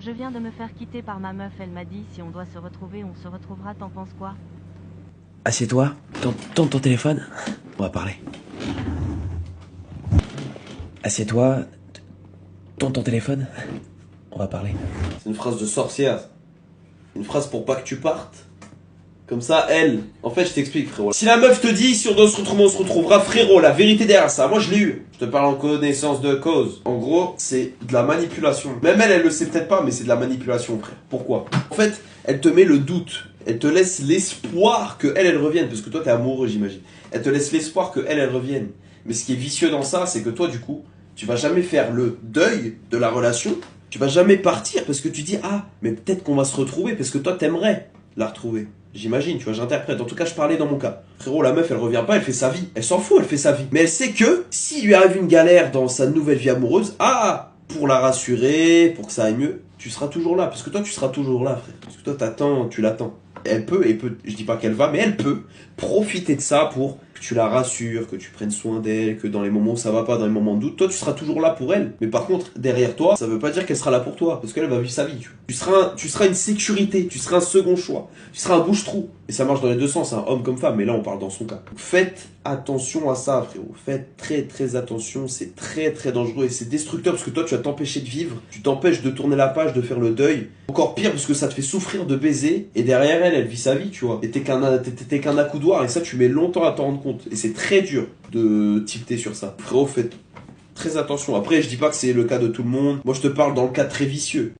Je viens de me faire quitter par ma meuf, elle m'a dit si on doit se retrouver, on se retrouvera, t'en penses quoi? Assieds-toi, tends ton téléphone, on va parler. Assieds-toi, tends ton téléphone, on va parler. C'est une phrase de sorcière. Une phrase pour pas que tu partes. Comme ça, elle... En fait, je t'explique, frérot. Si la meuf te dit, si on doit se retrouver, on se retrouvera, frérot, la vérité derrière ça, moi je l'ai eu. Je te parle en connaissance de cause. En gros, c'est de la manipulation. Même elle le sait peut-être pas, mais c'est de la manipulation, frère. Pourquoi? En fait, elle te met le doute. Elle te laisse l'espoir que elle revienne. Parce que toi, t'es amoureux, j'imagine. Elle te laisse l'espoir que elle revienne. Mais ce qui est vicieux dans ça, c'est que toi, du coup, tu vas jamais faire le deuil de la relation. Tu vas jamais partir parce que tu dis, ah, mais peut-être qu'on va se retrouver parce que toi, t'aimerais la retrouver. J'imagine, tu vois, j'interprète. En tout cas, je parlais dans mon cas. Frérot, la meuf, elle revient pas, elle fait sa vie. Elle s'en fout, elle fait sa vie. Mais elle sait que, s'il lui arrive une galère dans sa nouvelle vie amoureuse, ah, pour la rassurer, pour que ça aille mieux, tu seras toujours là. Parce que toi, tu seras toujours là, frère. Parce que toi, t'attends, tu l'attends. Elle peut, je dis pas qu'elle va, mais elle peut profiter de ça pour que tu la rassures, que tu prennes soin d'elle, que dans les moments où ça va pas, dans les moments de doute, toi tu seras toujours là pour elle. Mais par contre, derrière toi, ça veut pas dire qu'elle sera là pour toi, parce qu'elle va vivre sa vie. Tu seras une sécurité, tu seras un second choix, tu seras un bouche-trou. Et ça marche dans les deux sens, hein, homme comme femme, mais là on parle dans son cas. Donc faites attention à ça, frérot. Faites très très attention, c'est très très dangereux et c'est destructeur parce que toi tu vas t'empêcher de vivre, tu t'empêches de tourner la page, de faire le deuil. Encore pire parce que ça te fait souffrir de baiser et derrière elle vit sa vie, tu vois. Et t'es qu'un accoudoir et ça tu mets longtemps à t'en rendre compte. Et c'est très dur de tilter sur ça. Frérot, faites très attention. Après, je dis pas que c'est le cas de tout le monde. Moi je te parle dans le cas très vicieux.